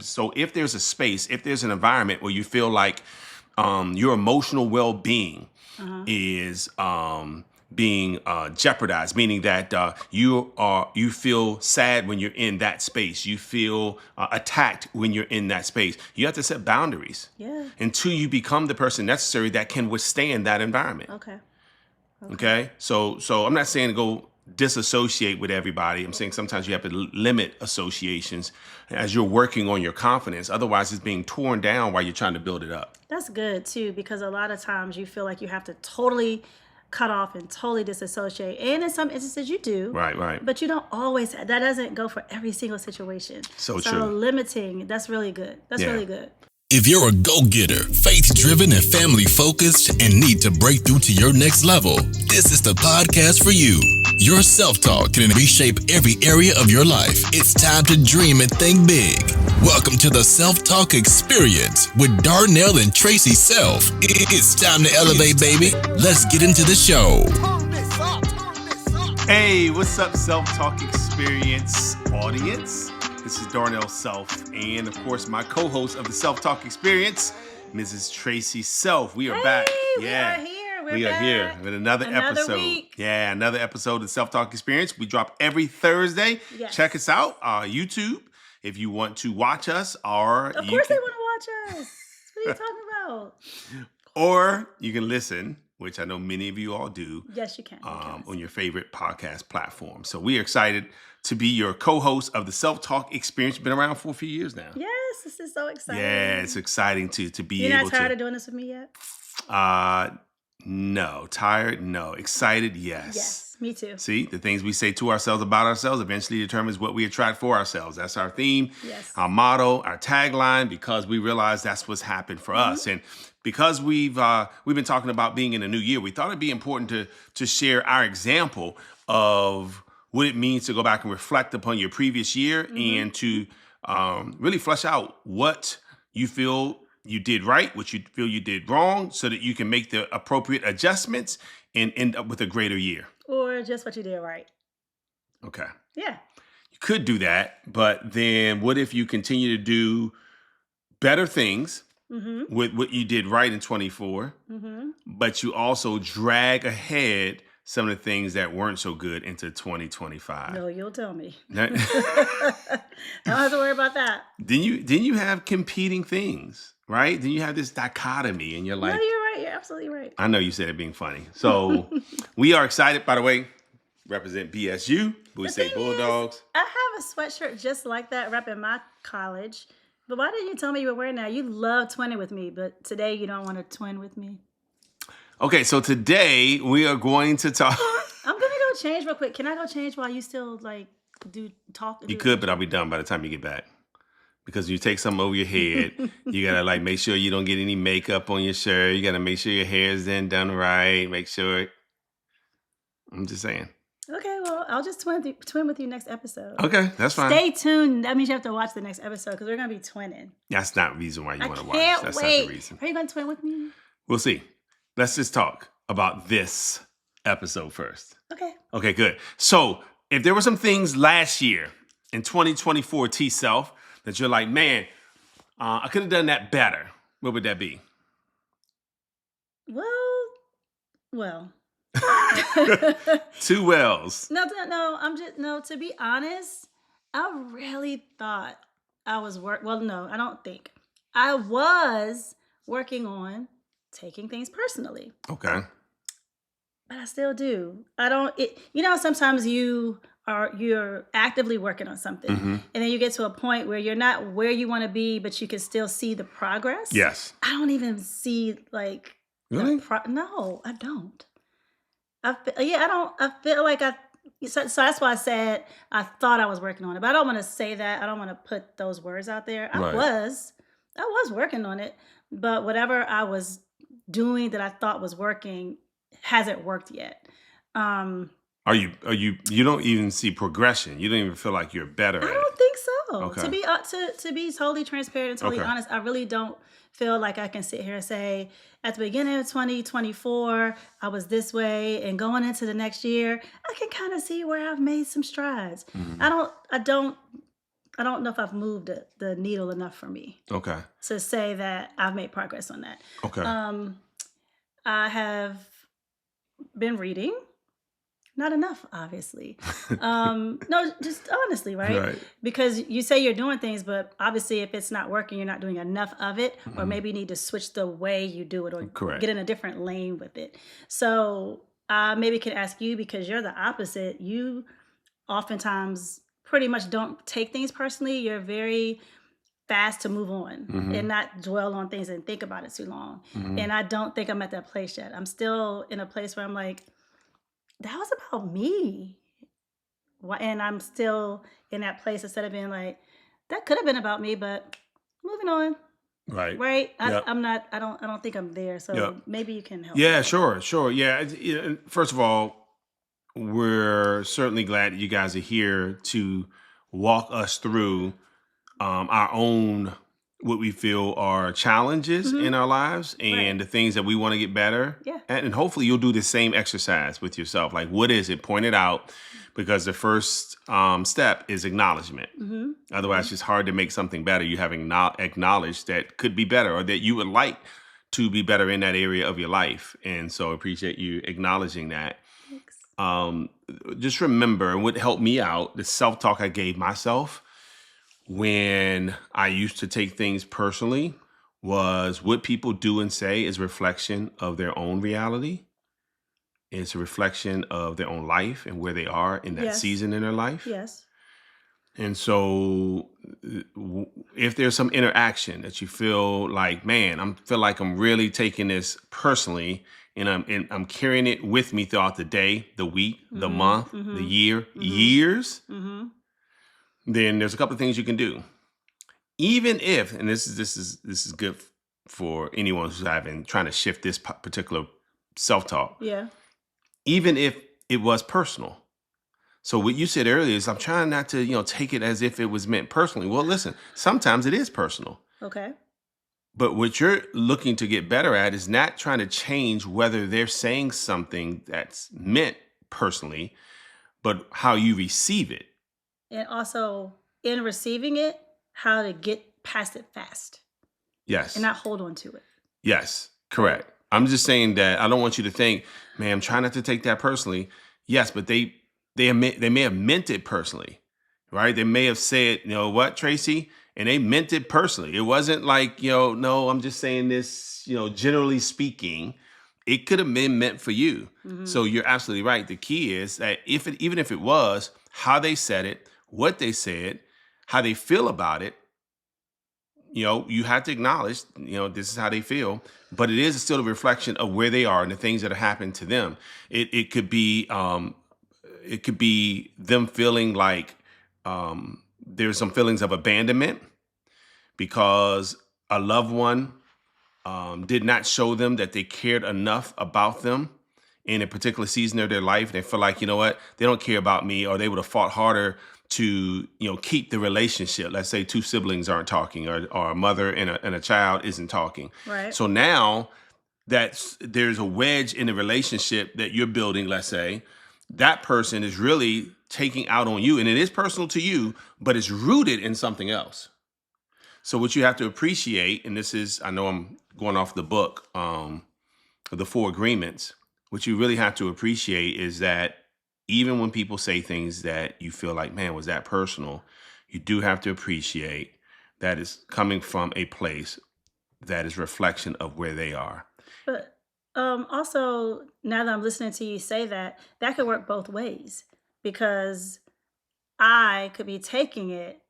So if there's a space, if there's an environment where you feel like your emotional well-being is being jeopardized, meaning that you feel sad when you're in that space, you feel attacked when you're in that space, you have to set boundaries until you become the person necessary that can withstand that environment. Okay. So I'm not saying to go disassociate with everybody. I'm saying sometimes you have to limit associations as you're working on your confidence. Otherwise, it's being torn down while you're trying to build it up. That's good too, because a lot of times you feel like you have to totally cut off and totally disassociate. And in some instances you do. Right. But you don't always, that doesn't go for every single situation. So So true. limiting, that's really good. That's really good. If you're a go-getter, faith-driven, and family-focused, and need to break through to your next level, this is the podcast for you. Your self-talk can reshape every area of your life. It's time to dream and think big. Welcome to the Self-Talk Experience with Darnell and Tracy Self. It's time to elevate, baby. Let's get into the show. Hey, what's up, Self-Talk Experience audience? This is Darnell Self, and of course, my co-host of the Self-Talk Experience, Mrs. Tracy Self. We are back. We are here. We are here with another episode. Week. Yeah, another episode of the Self-Talk Experience. We drop every Thursday. Yes. Check us out on YouTube if you want to watch us. Or Of course they want to watch us. What are you talking about? Or you can listen, which I know many of you all do. Yes, you can. On your favorite podcast platform. So we are excited to be your co-host of the Self-Talk Experience. Been around for a few years now. Yes, this is so exciting. Yeah, it's exciting to be You're able not tired to. of doing this with me yet? No. Tired? No. Excited? Yes. Yes, me too. See, the things we say to ourselves about ourselves eventually determines what we attract for ourselves. That's our theme, Yes. our motto, our tagline, because we realize that's what's happened for us. And because we've been talking about being in a new year, we thought it'd be important to share our example of what it means to go back and reflect upon your previous year and to really flesh out what you feel you did right, what you feel you did wrong, so that you can make the appropriate adjustments and end up with a greater year. Or just what you did right. Okay. Yeah. You could do that, but then what if you continue to do better things with what you did right in 24, but you also drag ahead some of the things that weren't so good into 2025? No, you'll tell me. Then I don't have to worry about that. you have competing things, right? Then you have this dichotomy and you're like, No, you're right. You're absolutely right. I know you said it being funny. So we are excited, by the way, represent BSU, Bowie State Bulldogs. I have a sweatshirt just like that repping my college. But why didn't you tell me you were wearing that? You love twinning with me, but today you don't want to twin with me. Okay, so today we are going to talk. I'm going to go change real quick. Can I go change while you still talk? You could, but I'll be done by the time you get back. Because you take something over your head, you gotta make sure you don't get any makeup on your shirt. You gotta make sure your hair is done right. Make sure. I'm just saying. Okay, well, I'll just twin with you next episode. Okay, that's fine. Stay tuned. That means you have to watch the next episode because we're going to be twinning. That's not the reason why you want to watch. That's wait. not the reason. Are you going to twin with me? We'll see. Let's just talk about this episode first. Okay. Okay, good. So if there were some things last year in 2024 T-Self that you're like, man, I could have done that better, what would that be? Well. Two wells. No, to be honest, I really thought I was I don't think. I was working on taking things personally. Okay. But I still do. Sometimes you're actively working on something. And then you get to a point where you're not where you want to be, but you can still see the progress. Yes. I don't even see Really? No, I don't. I feel like so that's why I said I thought I was working on it, but I don't want to say that. I don't want to put those words out there. I was working on it, but whatever I was doing that I thought was working hasn't worked yet. Are you don't even see progression? You don't even feel like you're better at it? I don't think so. Okay. To be totally transparent and totally honest, I really don't feel like I can sit here and say at the beginning of 2024 I was this way, and going into the next year I can kind of see where I've made some strides. I I don't know if I've moved the needle enough for me Okay. to say that I've made progress on that. Okay. I have been reading. Not enough, obviously. No, just honestly, right? Right. Because you say you're doing things, but obviously, if it's not working, you're not doing enough of it, or maybe you need to switch the way you do it, or Correct. get in a different lane with it. So, maybe can ask you, because you're the opposite. You oftentimes pretty much don't take things personally. You're very fast to move on and not dwell on things and think about it too long. And I don't think I'm at that place yet. I'm still in a place where I'm like, that was about me. And I'm still in that place, instead of being like, that could have been about me, but moving on. Right. Right. Yep. I don't think I'm there. So Yep. maybe you can help. Yeah, me. sure. Yeah. First of all, we're certainly glad that you guys are here to walk us through our own, what we feel are challenges in our lives and the things that we want to get better Yeah. at. And hopefully you'll do the same exercise with yourself. Like, what is it? Point it out, because the first step is acknowledgement. Otherwise, it's hard to make something better. You haven't acknowledged that could be better, or that you would like to be better in that area of your life. And so I appreciate you acknowledging that. Thanks. Just remember, and what helped me out, the self-talk I gave myself when I used to take things personally, was what people do and say is a reflection of their own reality. It's a reflection of their own life and where they are in that Yes. season in their life. Yes. And so if there's some interaction that you feel like, man, I feel like I'm really taking this personally, and I'm carrying it with me throughout the day, the week, the month, the year, years, then there's a couple of things you can do. Even if, and this is good for anyone who's trying to shift this particular self-talk. Yeah. Even if it was personal. So what you said earlier is, I'm trying not to, take it as if it was meant personally. Well, listen, sometimes it is personal. Okay. But what you're looking to get better at is not trying to change whether they're saying something that's meant personally, but how you receive it. And also, in receiving it, how to get past it fast. Yes. And not hold on to it. Yes, correct. I'm just saying that I don't want you to think, man, I'm trying not to take that personally. Yes, but they may have meant it personally, right? They may have said, you know what, Tracy? And they meant it personally. It wasn't like, no, I'm just saying this, generally speaking. It could have been meant for you. So you're absolutely right. The key is that even if it was, how they said it, what they said, how they feel about it, you have to acknowledge, this is how they feel, but it is still a reflection of where they are and the things that have happened to them. It could be them feeling like there's some feelings of abandonment because a loved one did not show them that they cared enough about them in a particular season of their life. They feel like, you know what, they don't care about me, or they would have fought harder to, keep the relationship. Let's say two siblings aren't talking, or a mother and a child isn't talking. Right. So now there's a wedge in the relationship that you're building, let's say, that person is really taking out on you, and it is personal to you, but it's rooted in something else. So what you have to appreciate, and this is, I know I'm going off the book, the 4 Agreements, what you really have to appreciate is that even when people say things that you feel like, man, was that personal, you do have to appreciate that it's coming from a place that is reflection of where they are. But also, now that I'm listening to you say that, that could work both ways, because I could be taking it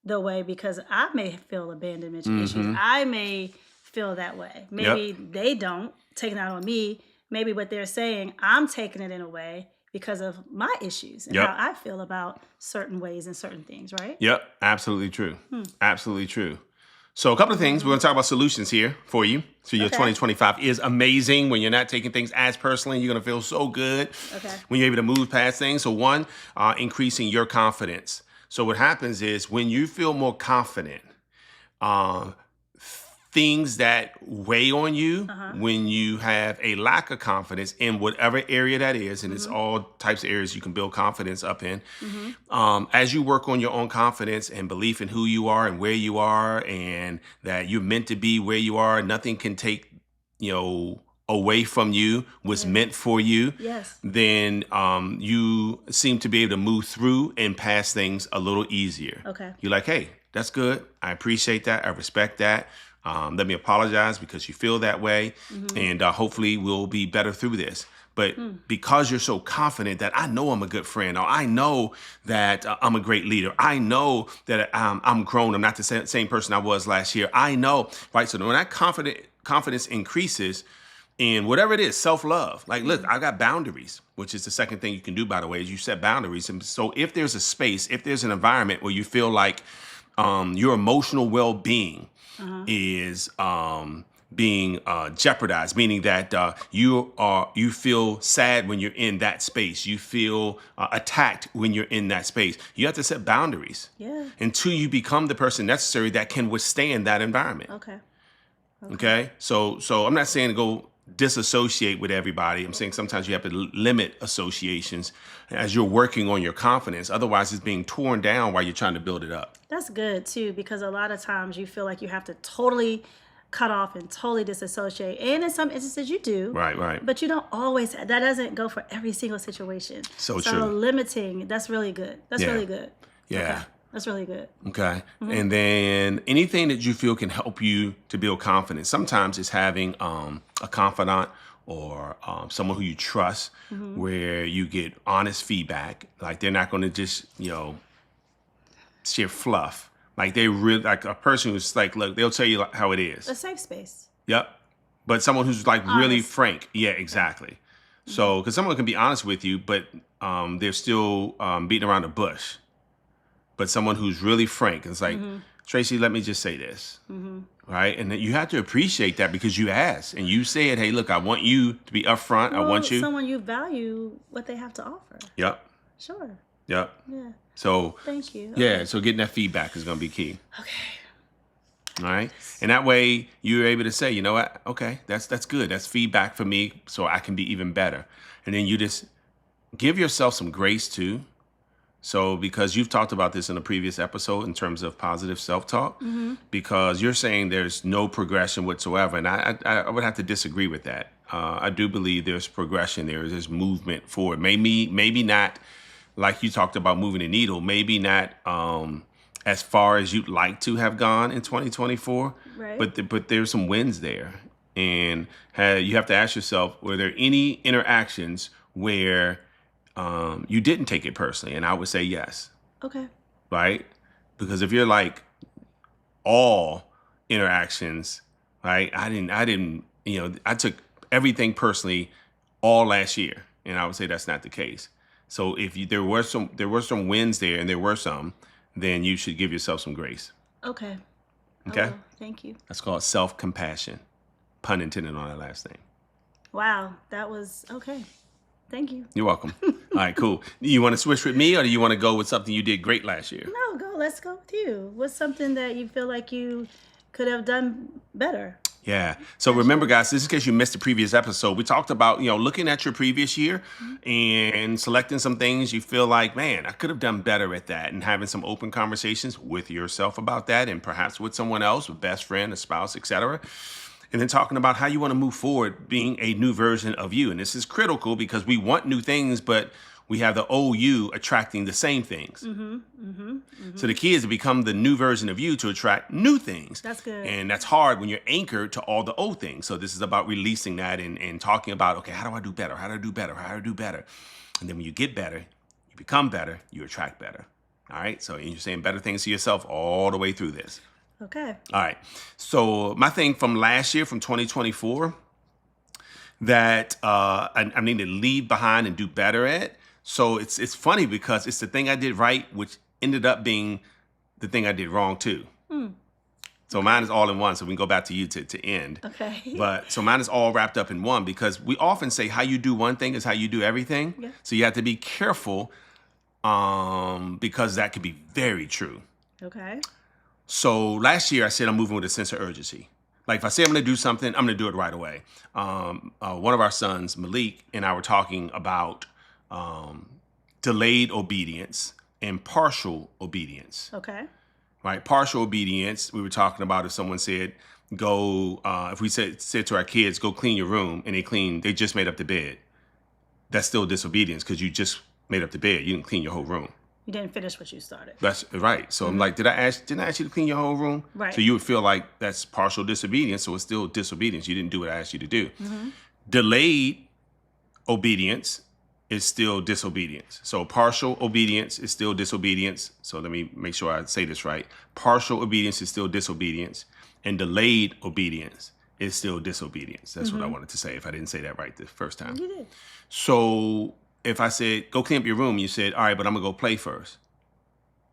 the way because I may feel abandonment issues. I may feel that way. Maybe they don't, taking out on me. Maybe what they're saying, I'm taking it in a way because of my issues and how I feel about certain ways and certain things, right? Yep, absolutely true. Absolutely true. So a couple of things. We're going to talk about solutions here for you. So your 2025 is amazing when you're not taking things as personally. You're going to feel so good when you're able to move past things. So one, increasing your confidence. So what happens is when you feel more confident, things that weigh on you when you have a lack of confidence in whatever area that is, and it's all types of areas you can build confidence up in. As you work on your own confidence and belief in who you are and where you are, and that you're meant to be where you are, nothing can take, away from you what's meant for you, Yes. then you seem to be able to move through and pass things a little easier. Okay. You're like, hey, that's good. I appreciate that. I respect that. Let me apologize because you feel that way. And hopefully we'll be better through this. But because you're so confident that I know I'm a good friend, or I know that I'm a great leader, I know that I'm grown, I'm not the same person I was last year. I know, right? So when that confidence increases in whatever it is, self-love. Like, look, I got boundaries, which is the second thing you can do, by the way, is you set boundaries. And so if there's a space, if there's an environment where you feel like your emotional well-being is being jeopardized, meaning that you feel sad when you're in that space, you feel attacked when you're in that space, you have to set boundaries until you become the person necessary that can withstand that environment. Okay. So I'm not saying to go disassociate with everybody. I'm saying sometimes you have to limit associations as you're working on your confidence. Otherwise, it's being torn down while you're trying to build it up. That's good too, because a lot of times you feel like you have to totally cut off and totally disassociate. And in some instances you do. Right. But you don't always, that doesn't go for every single situation. So So true. limiting, that's really good. That's really good. Yeah. Okay. That's really good. Okay. And then anything that you feel can help you to build confidence. Sometimes it's having a confidant or someone who you trust where you get honest feedback. Like they're not going to just, share fluff. Like they really, like a person who's like, look, they'll tell you how it is. A safe space. Yep. But someone who's like really Honest. frank. Yeah, exactly. So, because someone can be honest with you, but they're still beating around the bush. But someone who's really frank, it's like, Tracy, let me just say this, right? And then you have to appreciate that because you asked and you said, hey, look, I want you to be upfront. I want you. Someone you value what they have to offer. Yep. Sure. Yep. Yeah. So, Thank you. yeah, so getting that feedback is going to be key. Okay. All right. And that way you're able to say, you know what? Okay, that's good. That's feedback for me so I can be even better. And then you just give yourself some grace too. So because you've talked about this in a previous episode in terms of positive self-talk, because you're saying there's no progression whatsoever. And I would have to disagree with that. I do believe there's progression. There's movement forward. Maybe not like you talked about moving the needle, maybe not as far as you'd like to have gone in 2024, Right. but there's some wins there. And you have to ask yourself, were there any interactions where you didn't take it personally? And I would say yes. Okay. Right? Because if you're like all interactions, right? I didn't, I took everything personally all last year. And I would say that's not the case. So if there were some wins there and there were some, then you should give yourself some grace. Okay. Okay? Oh, thank you. That's called self-compassion. Pun intended on that last name. Wow. That was okay. Thank you. You're welcome. All right, cool. You want to switch with me or do you want to go with something you did great last year? No, let's go with you. What's something that you feel like you could have done better? Yeah. So remember, guys, this is in case you missed the previous episode. We talked about, looking at your previous year and selecting some things you feel like, man, I could have done better at that, and having some open conversations with yourself about that and perhaps with someone else, a best friend, a spouse, etc. And then talking about how you want to move forward, being a new version of you. And this is critical because we want new things, but we have the old you attracting the same things. So the key is to become the new version of you to attract new things. That's good. And that's hard when you're anchored to all the old things. So this is about releasing that and talking about, okay, how do I do better? How do I do better? How do I do better? And then when you get better, you become better, you attract better. All right? So you're saying better things to yourself all the way through this. Okay. All right. So my thing from last year, from 2024, that I need to leave behind and do better at. So it's funny because it's the thing I did right, which ended up being the thing I did wrong too. So mine is all in one. So we can go back to you to end. Okay. But so mine is all wrapped up in one because we often say how you do one thing is how you do everything. Yeah. So you have to be careful because that could be very true. Okay. So last year I said I'm moving with a sense of urgency. Like if I say I'm going to do something, I'm going to do it right away. One of our sons, Malik, and I were talking about delayed obedience and partial obedience. Okay. Right? Partial obedience, we were talking about if someone said, go, if we said to our kids, go clean your room, and they just made up the bed. That's still disobedience because you just made up the bed. You didn't clean your whole room. You didn't finish what you started. That's right. So I'm like, didn't I ask you to clean your whole room? Right. So you would feel like that's partial disobedience. So it's still disobedience. You didn't do what I asked you to do. Delayed obedience is still disobedience. So partial obedience is still disobedience. So let me make sure I say this right. Partial obedience is still disobedience, and delayed obedience is still disobedience. That's what I wanted to say if I didn't say that right the first time. You did. So if I said, go clean up your room, you said, all right, but I'm going to go play first.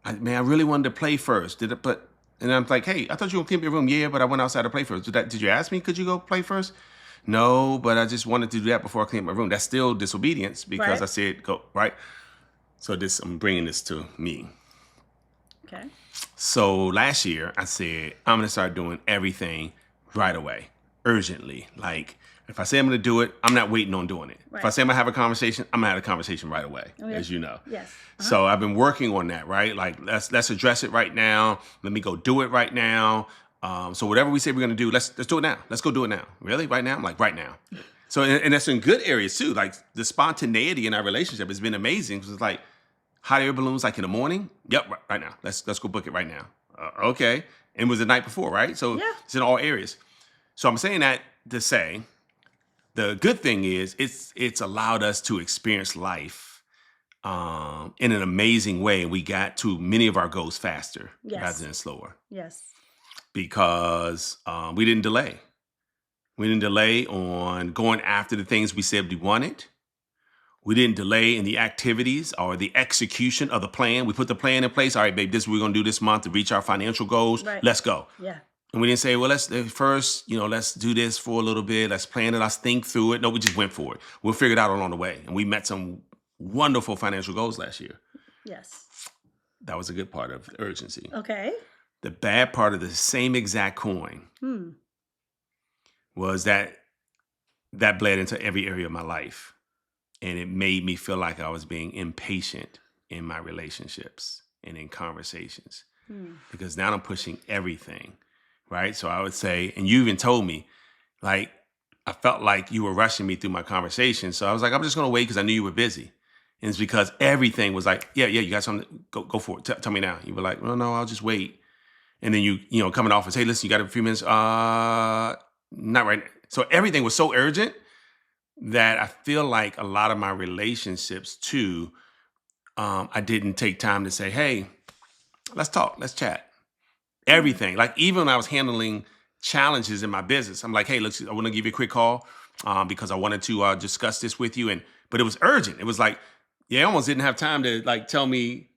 I really wanted to play first. And I'm like, hey, I thought you were going to clean up your room. Yeah, but I went outside to play first. Did you ask me, could you go play first? No, but I just wanted to do that before I clean up my room. That's still disobedience because I said go, right? So I'm bringing this to me. Okay. So last year I said, I'm going to start doing everything right away, urgently. Like if I say I'm going to do it, I'm not waiting on doing it. Right. If I say I'm going to have a conversation, I'm going to have a conversation right away, as you know. Yes. So I've been working on that, right? Like let's address it right now. Let me go do it right now. So whatever we say we're going to do, let's do it now. Let's go do it now. Really? Right now? I'm like, right now. So, and that's in good areas too. Like the spontaneity in our relationship has been amazing. Because it's like hot air balloons, like in the morning. Yep. Right now. Let's go book it right now. Okay. And it was the night before, right? So it's in all areas. So I'm saying that to say the good thing is it's allowed us to experience life in an amazing way. We got to many of our goals faster rather than slower. Yes. Because we didn't delay. We didn't delay on going after the things we said we wanted. We didn't delay in the activities or the execution of the plan. We put the plan in place. All right, babe, this is what we're going to do this month to reach our financial goals. Right. Let's go. Yeah. And we didn't say, well, let's first, let's do this for a little bit. Let's plan it. Let's think through it. No, we just went for it. We'll figure it out along the way. And we met some wonderful financial goals last year. Yes. That was a good part of urgency. Okay. The bad part of the same exact coin was that bled into every area of my life. And it made me feel like I was being impatient in my relationships and in conversations. Because now I'm pushing everything, right? So I would say, and you even told me, like, I felt like you were rushing me through my conversation. So I was like, I'm just going to wait because I knew you were busy. And it's because everything was like, yeah, you got something, go for it. Tell me now. You were like, no, I'll just wait. And then you coming off and say, listen, you got a few minutes? Not right now. So everything was so urgent that I feel like a lot of my relationships too, I didn't take time to say, hey, let's talk, let's chat. Everything. Like even when I was handling challenges in my business, I'm like, hey, I want to give you a quick call because I wanted to discuss this with you. But it was urgent. It was like, I almost didn't have time to like tell me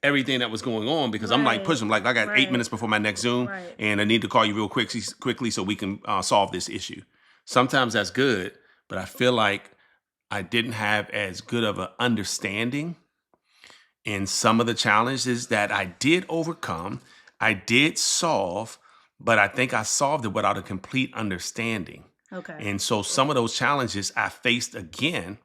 everything that was going on because I'm like pushing. Like I got 8 minutes before my next Zoom and I need to call you real quickly so we can solve this issue. Sometimes that's good, but I feel like I didn't have as good of an understanding in some of the challenges that I did overcome. I did solve, but I think I solved it without a complete understanding. Okay. And so some of those challenges I faced again,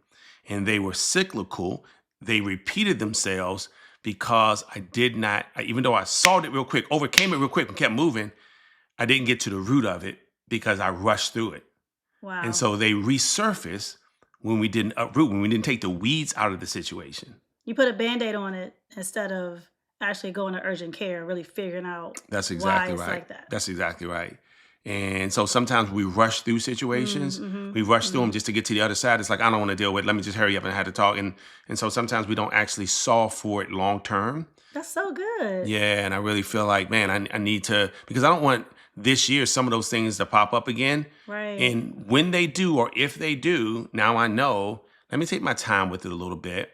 and they were cyclical. They repeated themselves because I did not, even though I solved it real quick, overcame it real quick and kept moving, I didn't get to the root of it because I rushed through it. Wow. And so they resurfaced when we didn't uproot, when we didn't take the weeds out of the situation. You put a Band-Aid on it instead of actually going to urgent care, really figuring out That's exactly why it's right. like that. That's exactly right. And so sometimes we rush through situations. We rush through them just to get to the other side. It's like, I don't want to deal with it. Let me just hurry up and have to talk. And so sometimes we don't actually solve for it long term. That's so good. Yeah. And I really feel like, man, I need to, because I don't want this year some of those things to pop up again. Right. And when they do, or if they do, now I know, let me take my time with it a little bit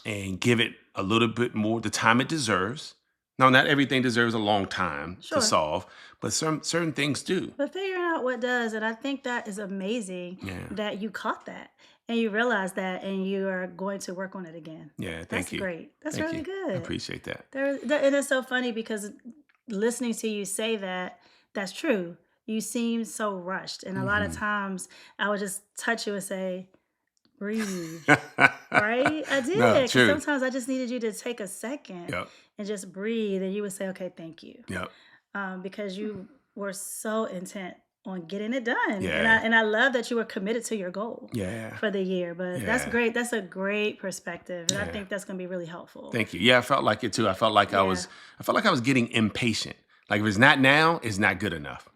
and give it a little bit more the time it deserves. Now, not everything deserves a long time to solve, but certain things do. But figuring out what does, and I think that is amazing that you caught that and you realize that and you are going to work on it again. Yeah, thank That's you. great. That's Thank really you. good. I appreciate that. And it's so funny because listening to you say that, that's true. you seem so rushed. And a lot of times I would just touch you and say, breathe. Right? I No, did. Because true. sometimes I just needed you to take a second Yep. and just breathe. And you would say, okay, thank you. Yep. Because you were so intent on getting it done. Yeah. And I love that you were committed to your goal Yeah. for the year. But that's Yeah. great. That's a great perspective. And I Yeah. think that's going to be really helpful. Thank you. Yeah, I felt like it too. I felt like I Yeah. felt like I was getting impatient. Like if it's not now, it's not good enough.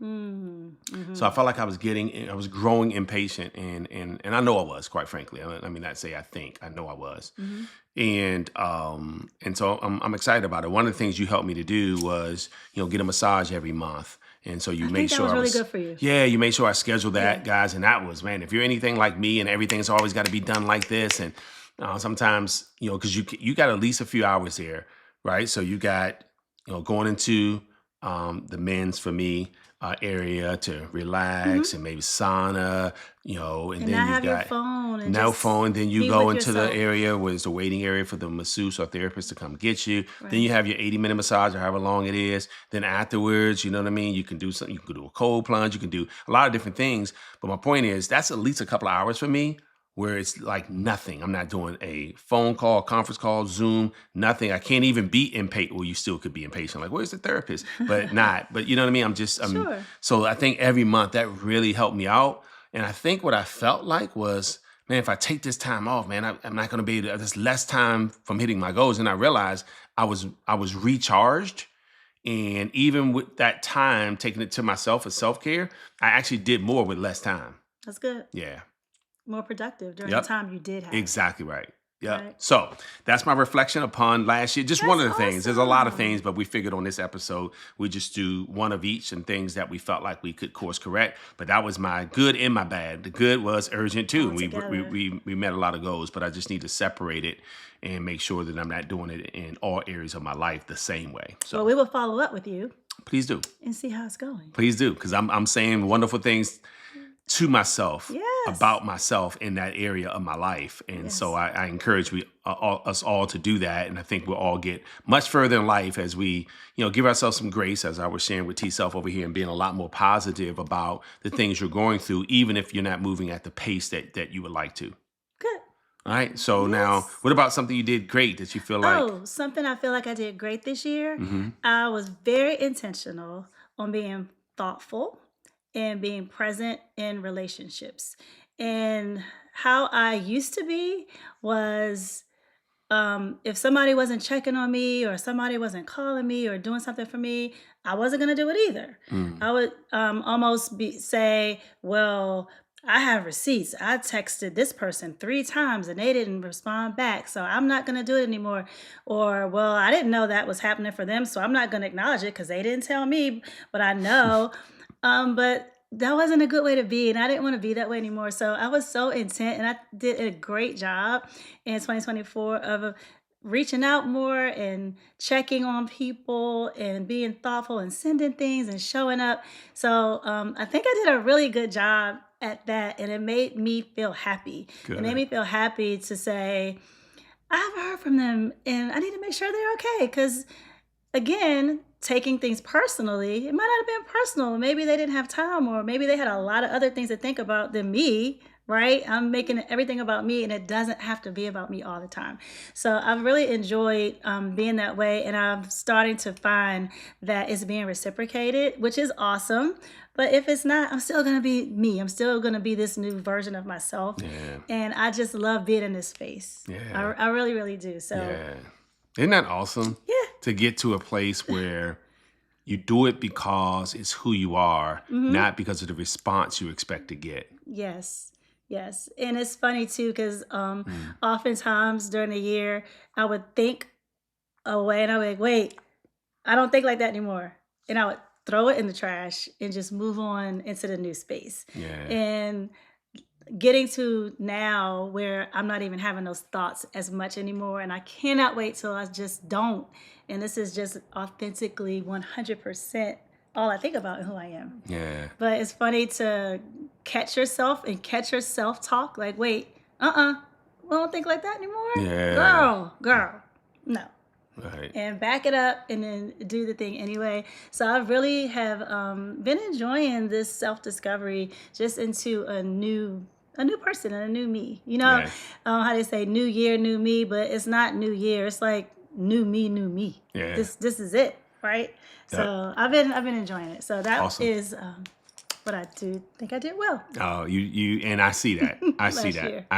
So I felt like I was growing impatient, and I know I was, quite frankly. I mean, not say I think, I know I was, and so I'm excited about it. One of the things you helped me to do was, get a massage every month, and so you I made think that sure was I really was good for you. Yeah, you made sure I scheduled that, Yeah. guys, and that was, man. If you're anything like me, and everything's always got to be done like this, and sometimes because you got at least a few hours there, right? So you got going into the men's, for me, area to relax, and maybe sauna, and And then not you have your got phone and no just phone. Then you be go with into the yourself. area where it's the waiting area for the masseuse or therapist to come get you. Then Right. you have your 80-minute massage or however long it is. Then afterwards, you know what I mean? You can do something. You can do a cold plunge. You can do a lot of different things. But my point is, that's at least a couple of hours for me where it's like nothing. I'm not doing a phone call, conference call, Zoom, nothing. I can't even be impatient. Well, you still could be impatient. Like, where's the therapist? But not. But you know what I mean? Sure. So I think every month that really helped me out. And I think what I felt like was, man, if I take this time off, man, I'm not going to be able to, there's less time from hitting my goals. And I realized I was recharged. And even with that time, taking it to myself as self-care, I actually did more with less time. That's good. Yeah. More productive during Yep. the time you did have. Exactly right. Yeah. Right. So that's my reflection upon last year. Just one of the That's things. There's a lot of awesome. things, but we figured on this episode, we just do one of each and things that we felt like we could course correct. But that was my good and my bad. The good was urgent too. All We together. met a lot of goals, but I just need to separate it and make sure that I'm not doing it in all areas of my life the same way. So Well, we will follow up with you please do. and see how it's going. Please do. Because I'm saying wonderful things to myself, Yes. about myself in that area of my life. And so I encourage us all to do that. And I think we'll all get much further in life as we, give ourselves some grace, as I was sharing with T-Self over here, and being a lot more positive about the things you're going through, even if you're not moving at the pace that you would like to. Good. All right. So now, Yes. what about something you did great that you feel like? Oh, something I feel like I did great this year. Mm-hmm. I was very intentional on being thoughtful and being present in relationships. And how I used to be was if somebody wasn't checking on me or somebody wasn't calling me or doing something for me, I wasn't going to do it either. I would almost say, well, I have receipts. I texted this person 3 times and they didn't respond back, so I'm not going to do it anymore. Or, well, I didn't know that was happening for them, so I'm not going to acknowledge it because they didn't tell me, but I know. But that wasn't a good way to be, and I didn't want to be that way anymore. So I was so intent, and I did a great job in 2024 of reaching out more and checking on people and being thoughtful and sending things and showing up. So I think I did a really good job at that, and it made me feel happy. Good. It made me feel happy to say, I haven't heard from them, and I need to make sure they're okay. Because again, taking things personally, it might not have been personal. Maybe they didn't have time, or maybe they had a lot of other things to think about than me, right? I'm making everything about me, and it doesn't have to be about me all the time. So I've really enjoyed being that way, and I'm starting to find that it's being reciprocated, which is awesome. But if it's not, I'm still going to be me. I'm still going to be this new version of myself. Yeah. And I just love being in this space. Yeah. I really, really do. So Yeah. Isn't that awesome? Yeah. To get to a place where you do it because it's who you are, not because of the response you expect to get. Yes. Yes. And it's funny too, because oftentimes during the year, I would think away and I would be like, wait, I don't think like that anymore. And I would throw it in the trash and just move on into the new space. Yeah. And getting to now where I'm not even having those thoughts as much anymore. And I cannot wait till I just don't. And this is just authentically 100% all I think about and who I am. Yeah. But it's funny to catch yourself and catch your self-talk. Like, wait, we don't think like that anymore? Yeah. Girl, no. and back it up and then do the thing anyway. So I really have been enjoying this self-discovery just into a new person and a new me. You know, how they say new year, new me, but it's not new year. It's like new me. Yeah. This is it, right? Yep. So I've been enjoying it. So that is but I do think I did well. Oh, you and I see that. I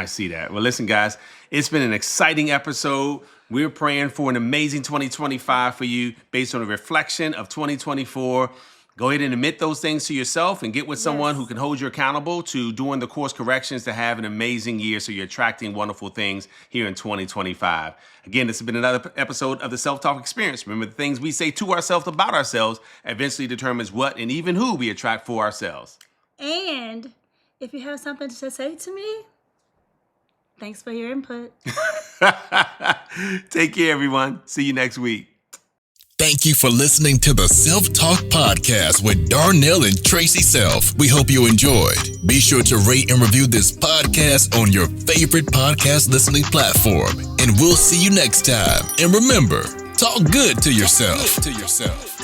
see that. Well, listen, guys, it's been an exciting episode. We're praying for an amazing 2025 for you based on a reflection of 2024. Go ahead and admit those things to yourself and get with someone who can hold you accountable to doing the course corrections to have an amazing year so you're attracting wonderful things here in 2025. Again, this has been another episode of the Self-Talk Experience. Remember, the things we say to ourselves about ourselves eventually determines what and even who we attract for ourselves. And if you have something to say to me, thanks for your input. Take care, everyone. See you next week. Thank you for listening to the Self-Talk Podcast with Darnell and Tracy Self. We hope you enjoyed. Be sure to rate and review this podcast on your favorite podcast listening platform. And we'll see you next time. And remember, talk good to yourself.